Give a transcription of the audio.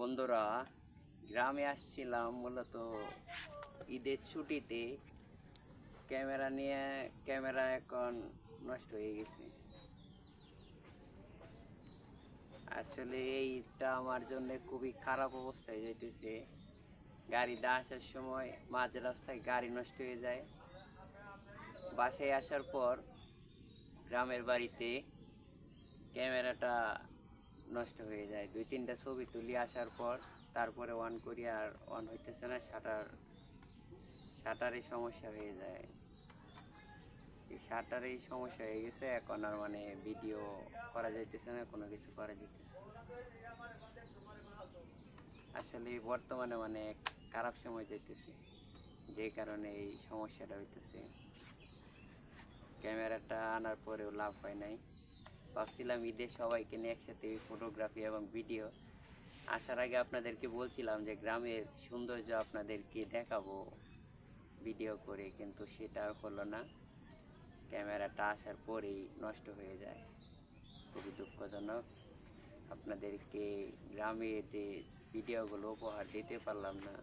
বন্ধুরা, গ্রামে আসছিলাম মূলত ঈদের ছুটিতে। ক্যামেরা নিয়ে ক্যামেরা এখন নষ্ট হয়ে গেছে। আসলে এইটা আমার জন্য খুবই খারাপ অবস্থায় যাইতেছে। গাড়িতে আসার সময় মাঝ রাস্তায় গাড়ি নষ্ট হয়ে যায়। বাসায় আসার পর গ্রামের বাড়িতে ক্যামেরাটা নষ্ট হয়ে যায়। 2-3টা ছবি তুলি আসার পর তারপরে অন করি, আর অন হইতেছে না। শাটারে সমস্যা হয়ে যায়। এই শাটারেই সমস্যা হয়ে গেছে। এখন আর ভিডিও করা যাইতেছে না, কোনো কিছু করা যাইতেছে। আসলে বর্তমানে খারাপ সময় যাইতেছে, যে কারণে এই সমস্যাটা হইতেছে। ক্যামেরাটা আনার পরেও লাভ হয় নাই। ভাবছিলাম ঈদে সবাইকে নিয়ে একসাথে ফটোগ্রাফি এবং ভিডিও। আসার আগে আপনাদেরকে বলছিলাম যে গ্রামের সৌন্দর্য আপনাদেরকে দেখাবো ভিডিও করে, কিন্তু সেটা হলো না। ক্যামেরাটা আসার পরেই নষ্ট হয়ে যায়। খুবই দুঃখজনক। আপনাদেরকে গ্রামের যে ভিডিওগুলো উপহার দিতে পারলাম না।